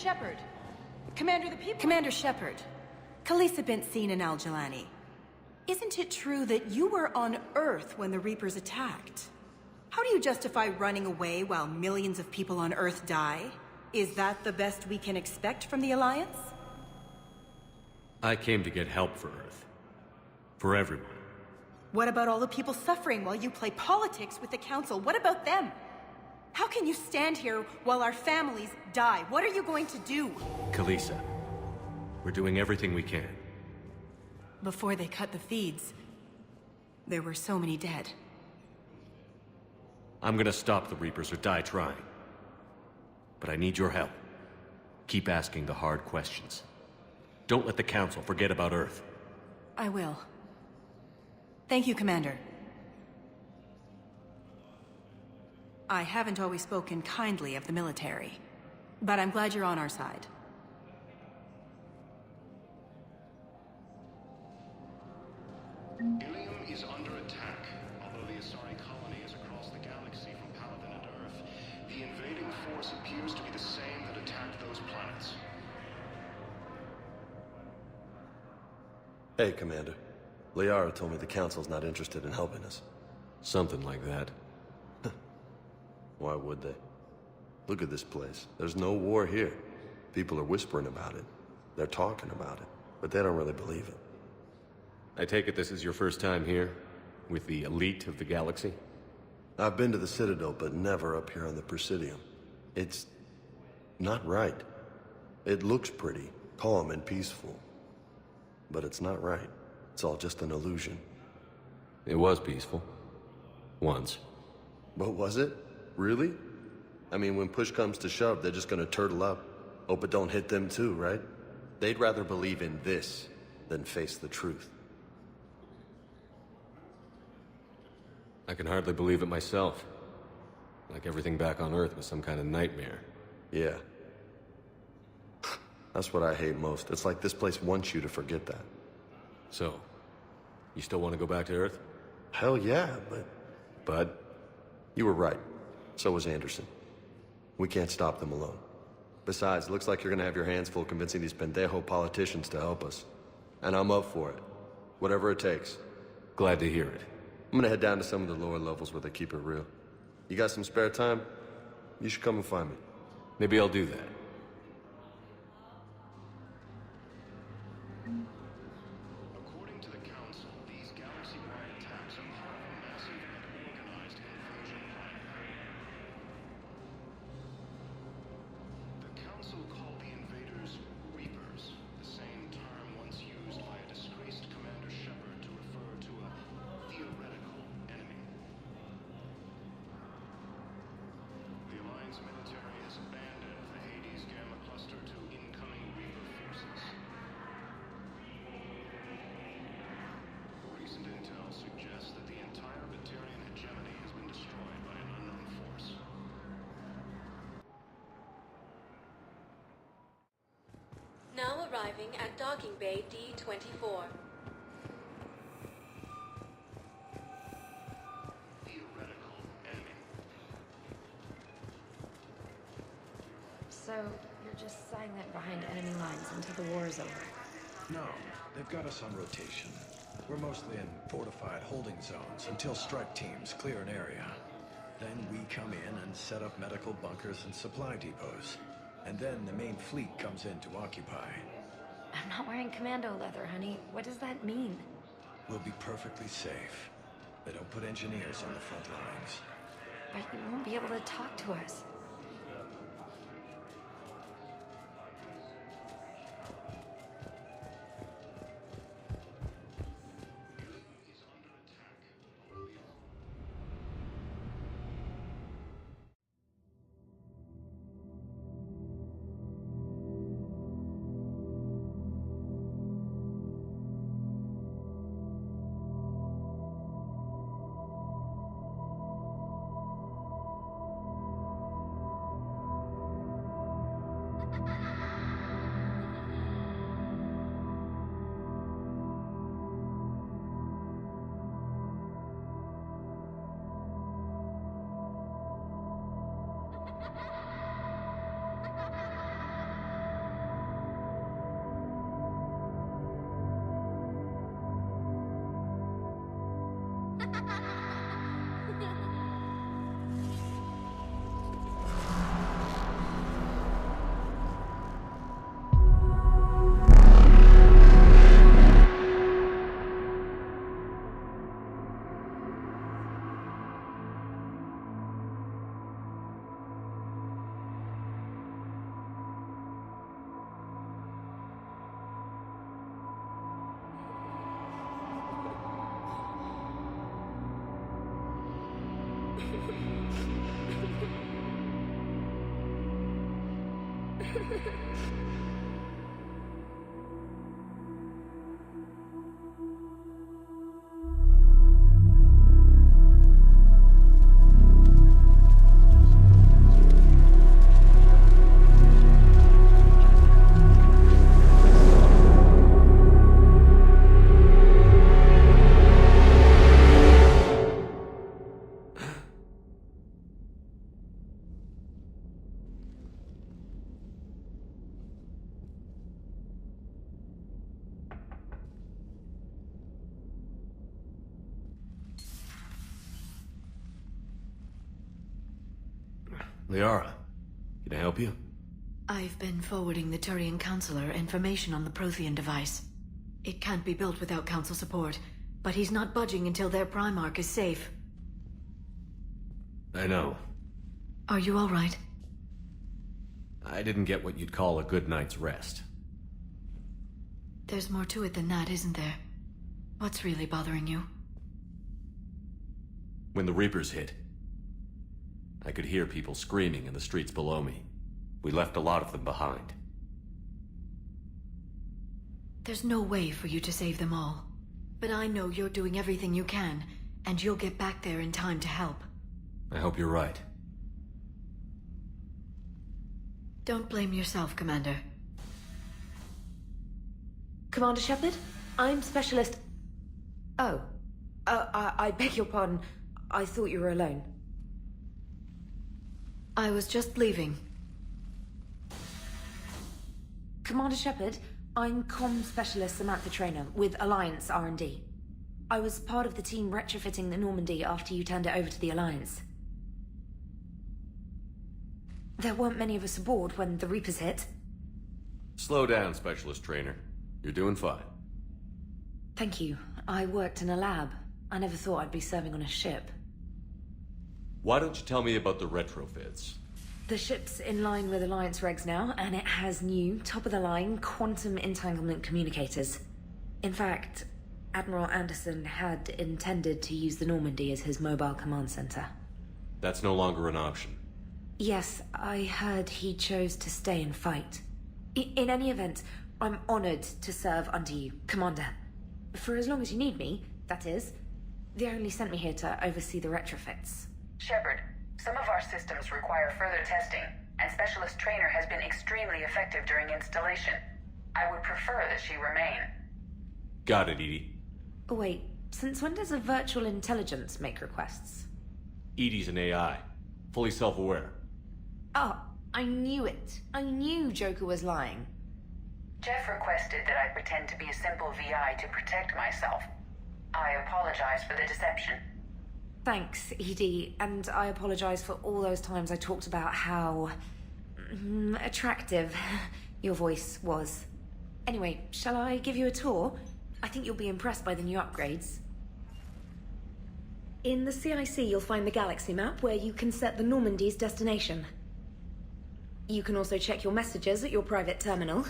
Shepard. Commander, the people— Commander Shepard, Khalisah bint Sin and Al-Jilani. Isn't it true that you were on Earth when the Reapers attacked? How do you justify running away while millions of people on Earth die? Is that the best we can expect from the Alliance? I came to get help for Earth. For everyone. What about all the people suffering while you play politics with the Council? What about them? How can you stand here while our families die? What are you going to do? Khalisah, we're doing everything we can. Before they cut the feeds, there were so many dead. I'm gonna stop the Reapers or die trying. But I need your help. Keep asking the hard questions. Don't let the Council forget about Earth. I will. Thank you, Commander. I haven't always spoken kindly of the military, but I'm glad you're on our side. Ilium is under attack. Although the Asari colony is across the galaxy from Paladin and Earth, the invading force appears to be the same that attacked those planets. Hey, Commander. Liara told me the Council's not interested in helping us. Something like that. Why would they? Look at this place. There's no war here. People are whispering about it. They're talking about it, but they don't really believe it. I take it this is your first time here? With the elite of the galaxy? I've been to the Citadel, but never up here on the Presidium. It's not right. It looks pretty, calm and peaceful. But it's not right. It's all just an illusion. It was peaceful. Once. But was it? Really? I mean, when push comes to shove, they're just gonna turtle up. Hope it don't hit them too, right? They'd rather believe in this than face the truth. I can hardly believe it myself. Like everything back on Earth was some kind of nightmare. Yeah. That's what I hate most. It's like this place wants you to forget that. So, you still want to go back to Earth? Hell yeah, but Bud? you were right. So was Anderson. We can't stop them alone. Besides, it looks like you're gonna have your hands full convincing these pendejo politicians to help us. And I'm up for it. Whatever it takes. Glad to hear it. I'm gonna head down to some of the lower levels where they keep it real. You got some spare time? You should come and find me. Maybe I'll do that. According to the Council, these galaxy-wide attacks are part of a massive and organized invasion plan. The Council called the invaders Reapers, the same term once used by a disgraced Commander Shepard to refer to a theoretical enemy. The Alliance military has abandoned the Hades Gamma Cluster to incoming Reaper forces. Recent intel suggests that the entire Batarian hegemony has been destroyed by an unknown force. Now arriving at Docking Bay D-24. Theoretical enemy. So, you're just silent behind enemy lines until the war is over. No, they've got us on rotation. We're mostly in fortified holding zones until strike teams clear an area. Then we come in and set up medical bunkers and supply depots. And then the main fleet comes in to occupy. I'm not wearing commando leather, honey. What does that mean? We'll be perfectly safe. They don't put engineers on the front lines. But you won't be able to talk to us. Liara, can I help you? I've been forwarding the Turian Counselor information on the Prothean device. It can't be built without Council support, but he's not budging until their Primarch is safe. I know. Are you all right? I didn't get what you'd call a good night's rest. There's more to it than that, isn't there? What's really bothering you? When the Reapers hit, I could hear people screaming in the streets below me. We left a lot of them behind. There's no way for you to save them all. But I know you're doing everything you can, and you'll get back there in time to help. I hope you're right. Don't blame yourself, Commander. Commander Shepard, I'm Specialist... Oh. I beg your pardon. I thought you were alone. I was just leaving. Commander Shepard, I'm Comm Specialist Samantha Traynor with Alliance R&D. I was part of the team retrofitting the Normandy after you turned it over to the Alliance. There weren't many of us aboard when the Reapers hit. Slow down, Specialist Trainer. You're doing fine. Thank you. I worked in a lab. I never thought I'd be serving on a ship. Why don't you tell me about the retrofits? The ship's in line with Alliance regs now, and it has new, top-of-the-line quantum entanglement communicators. In fact, Admiral Anderson had intended to use the Normandy as his mobile command center. That's no longer an option. Yes, I heard he chose to stay and fight. In any event, I'm honored to serve under you, Commander. For as long as you need me, that is. They only sent me here to oversee the retrofits. Shepard, some of our systems require further testing, and Specialist Trainer has been extremely effective during installation. I would prefer that she remain. Got it, Edie. Oh, wait, since when does a virtual intelligence make requests? Edie's an AI, fully self-aware. Oh, I knew it. I knew Joker was lying. Jeff requested that I pretend to be a simple VI to protect myself. I apologize for the deception. Thanks, Edie, and I apologize for all those times I talked about how... attractive your voice was. Anyway, shall I give you a tour? I think you'll be impressed by the new upgrades. In the CIC, you'll find the galaxy map where you can set the Normandy's destination. You can also check your messages at your private terminal.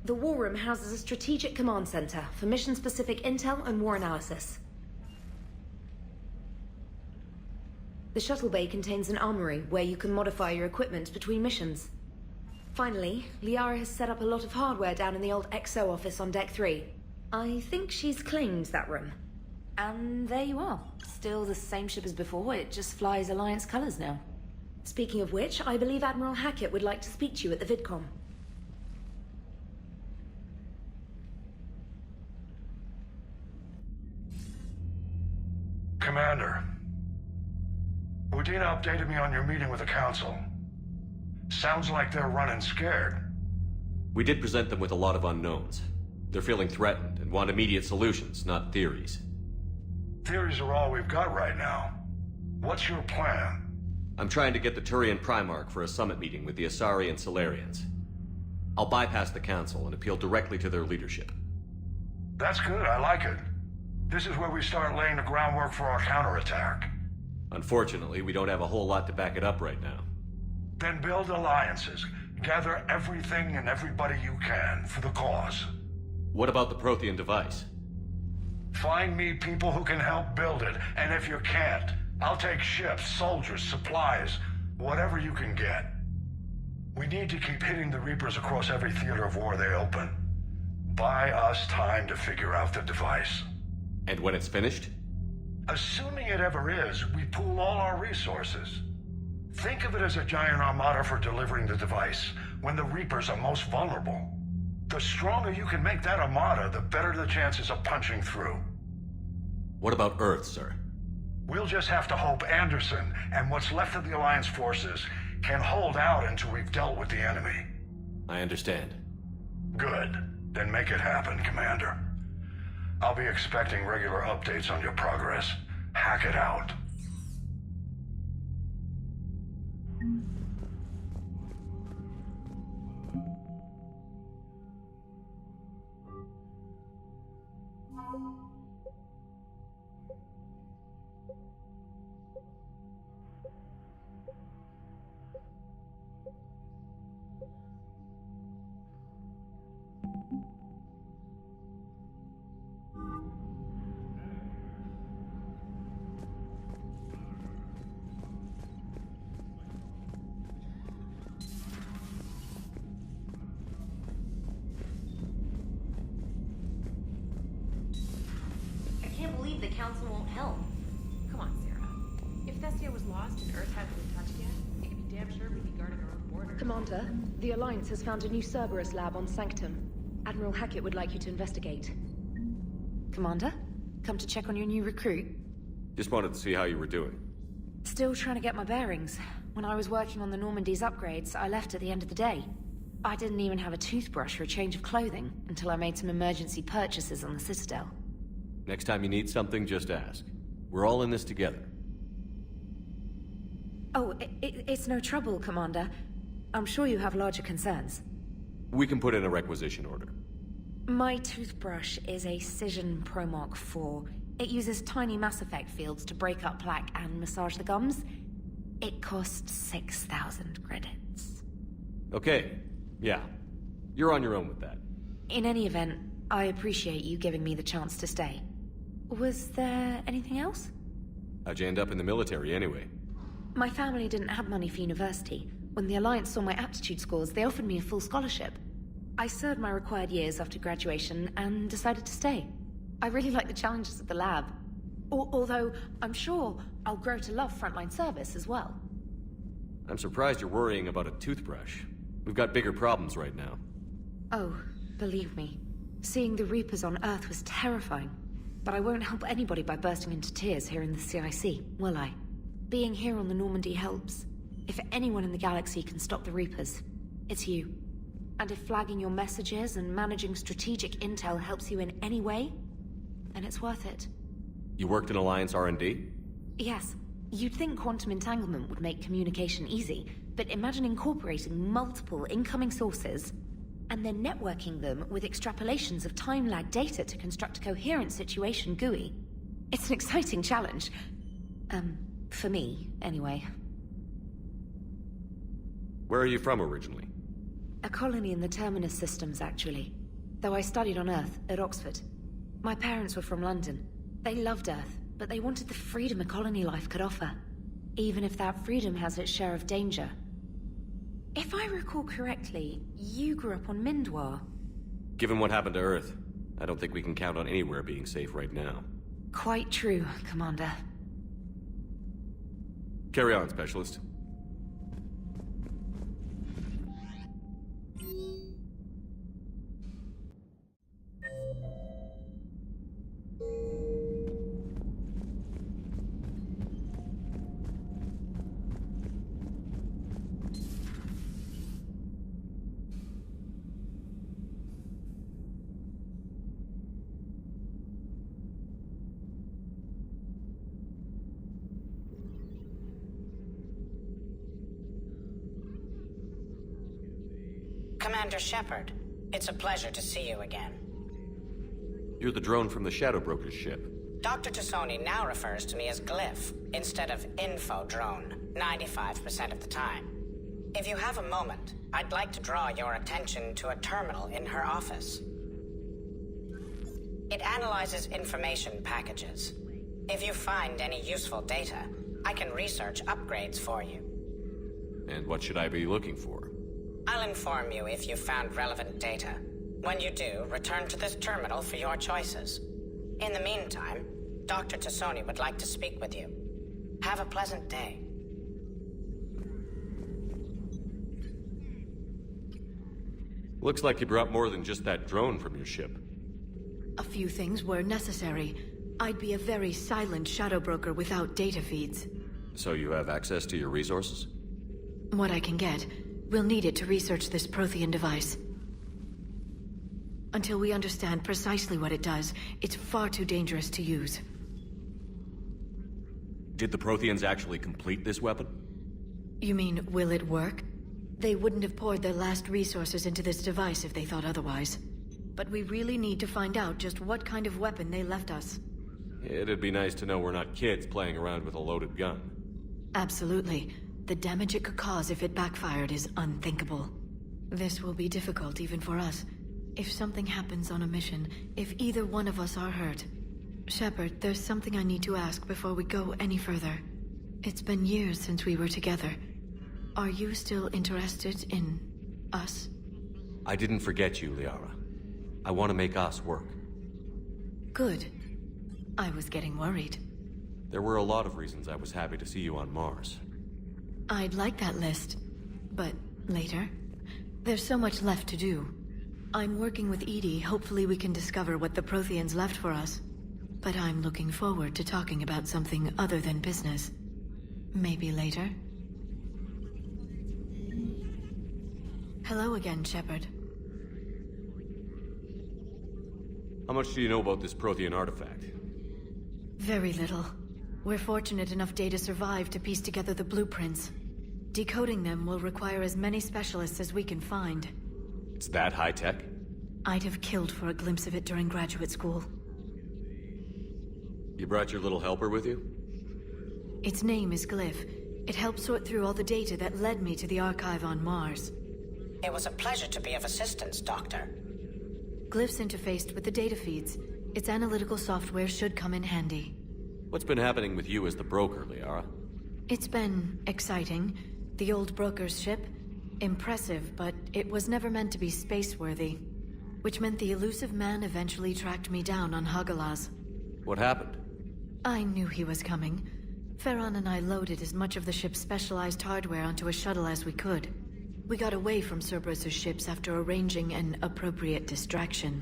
The War Room houses a strategic command center for mission-specific intel and war analysis. The shuttle bay contains an armory where you can modify your equipment between missions. Finally, Liara has set up a lot of hardware down in the old XO office on Deck 3. I think she's claimed that room. And there you are. Still the same ship as before, it just flies Alliance colors now. Speaking of which, I believe Admiral Hackett would like to speak to you at the VidCom. Commander, Udina updated me on your meeting with the Council. Sounds like they're running scared. We did present them with a lot of unknowns. They're feeling threatened and want immediate solutions, not theories. Theories are all we've got right now. What's your plan? I'm trying to get the Turian Primarch for a summit meeting with the Asari and Salarians. I'll bypass the Council and appeal directly to their leadership. That's good, I like it. This is where we start laying the groundwork for our counterattack. Unfortunately, we don't have a whole lot to back it up right now. Then build alliances. Gather everything and everybody you can for the cause. What about the Prothean device? Find me people who can help build it, and if you can't, I'll take ships, soldiers, supplies, whatever you can get. We need to keep hitting the Reapers across every theater of war they open. Buy us time to figure out the device. And when it's finished? Assuming it ever is, we pool all our resources. Think of it as a giant armada for delivering the device, when the Reapers are most vulnerable. The stronger you can make that armada, the better the chances of punching through. What about Earth, sir? We'll just have to hope Anderson and what's left of the Alliance forces can hold out until we've dealt with the enemy. I understand. Good. Then make it happen, Commander. I'll be expecting regular updates on your progress. Hack it out. The Council won't help. Come on, Sarah. If Thessia was lost and Earth hasn't been touched yet, you can be damn sure we'd be guarding our own borders. Commander, the Alliance has found a new Cerberus lab on Sanctum. Admiral Hackett would like you to investigate. Commander, come to check on your new recruit. Just wanted to see how you were doing. Still trying to get my bearings. When I was working on the Normandy's upgrades, I left at the end of the day. I didn't even have a toothbrush or a change of clothing until I made some emergency purchases on the Citadel. Next time you need something, just ask. We're all in this together. Oh, it's no trouble, Commander. I'm sure you have larger concerns. We can put in a requisition order. My toothbrush is a Cision Pro Mark IV. It uses tiny Mass Effect fields to break up plaque and massage the gums. It costs 6,000 credits. Okay, yeah. You're on your own with that. In any event, I appreciate you giving me the chance to stay. Was there anything else? How'd you end up in the military anyway? My family didn't have money for university. When the Alliance saw my aptitude scores, they offered me a full scholarship. I served my required years after graduation and decided to stay. I really like the challenges of the lab. Although, I'm sure I'll grow to love frontline service as well. I'm surprised you're worrying about a toothbrush. We've got bigger problems right now. Oh, believe me. Seeing the Reapers on Earth was terrifying. But I won't help anybody by bursting into tears here in the CIC, will I? Being here on the Normandy helps. If anyone in the galaxy can stop the Reapers, it's you. And if flagging your messages and managing strategic intel helps you in any way, then it's worth it. You worked in Alliance R&D? Yes. You'd think quantum entanglement would make communication easy, but imagine incorporating multiple incoming sources and then networking them with extrapolations of time-lag data to construct a coherent situation GUI. It's an exciting challenge. For me, anyway. Where are you from originally? A colony in the Terminus systems, actually. Though I studied on Earth, at Oxford. My parents were from London. They loved Earth, but they wanted the freedom a colony life could offer. Even if that freedom has its share of danger. If I recall correctly, you grew up on Mindwar. Given what happened to Earth, I don't think we can count on anywhere being safe right now. Quite true, Commander. Carry on, Specialist. Commander Shepard. It's a pleasure to see you again. You're the drone from the Shadow Broker's ship. Dr. Tassoni now refers to me as Glyph, instead of Info Drone, 95% of the time. If you have a moment, I'd like to draw your attention to a terminal in her office. It analyzes information packages. If you find any useful data, I can research upgrades for you. And what should I be looking for? I'll inform you if you've found relevant data. When you do, return to this terminal for your choices. In the meantime, Dr. Tassoni would like to speak with you. Have a pleasant day. Looks like you brought more than just that drone from your ship. A few things were necessary. I'd be a very silent shadow broker without data feeds. So you have access to your resources? What I can get. We'll need it to research this Prothean device. Until we understand precisely what it does, it's far too dangerous to use. Did the Protheans actually complete this weapon? You mean, will it work? They wouldn't have poured their last resources into this device if they thought otherwise. But we really need to find out just what kind of weapon they left us. It'd be nice to know we're not kids playing around with a loaded gun. Absolutely. The damage it could cause if it backfired is unthinkable. This will be difficult even for us. If something happens on a mission, if either one of us are hurt. Shepard, there's something I need to ask before we go any further. It's been years since we were together. Are you still interested in us? I didn't forget you, Liara. I want to make us work. Good. I was getting worried. There were a lot of reasons I was happy to see you on Mars. I'd like that list. But later? There's so much left to do. I'm working with EDI. Hopefully we can discover what the Protheans left for us. But I'm looking forward to talking about something other than business. Maybe later? Hello again, Shepard. How much do you know about this Prothean artifact? Very little. We're fortunate enough Data survived to piece together the blueprints. Decoding them will require as many specialists as we can find. It's that high-tech? I'd have killed for a glimpse of it during graduate school. You brought your little helper with you? Its name is Glyph. It helped sort through all the data that led me to the archive on Mars. It was a pleasure to be of assistance, Doctor. Glyph's interfaced with the data feeds. Its analytical software should come in handy. What's been happening with you as the broker, Liara? It's been exciting. The old broker's ship? Impressive, but it was never meant to be space-worthy. Which meant the elusive man eventually tracked me down on Hagalaz. What happened? I knew he was coming. Farron and I loaded as much of the ship's specialized hardware onto a shuttle as we could. We got away from Cerberus' ships after arranging an appropriate distraction.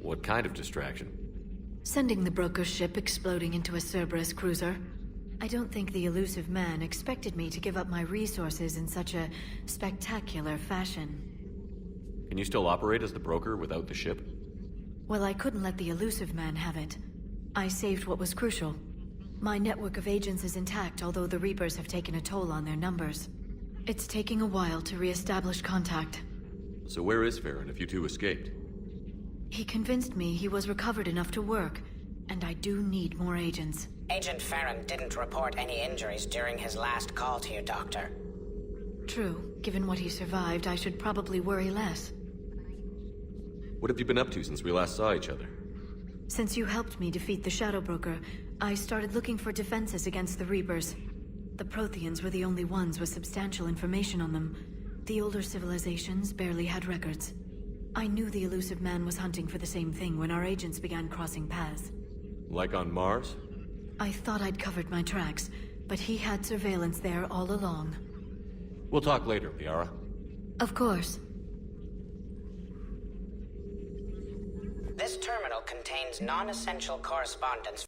What kind of distraction? Sending the broker's ship exploding into a Cerberus cruiser. I don't think the elusive man expected me to give up my resources in such a spectacular fashion. Can you still operate as the broker without the ship? Well, I couldn't let the elusive man have it. I saved what was crucial. My network of agents is intact, although the Reapers have taken a toll on their numbers. It's taking a while to re-establish contact. So where is Farron if you two escaped? He convinced me he was recovered enough to work, and I do need more agents. Agent Farron didn't report any injuries during his last call to you, Doctor. True. Given what he survived, I should probably worry less. What have you been up to since we last saw each other? Since you helped me defeat the Shadow Broker, I started looking for defenses against the Reapers. The Protheans were the only ones with substantial information on them. The older civilizations barely had records. I knew the elusive man was hunting for the same thing when our agents began crossing paths. Like on Mars? I thought I'd covered my tracks, but he had surveillance there all along. We'll talk later, Liara. Of course. This terminal contains non-essential correspondence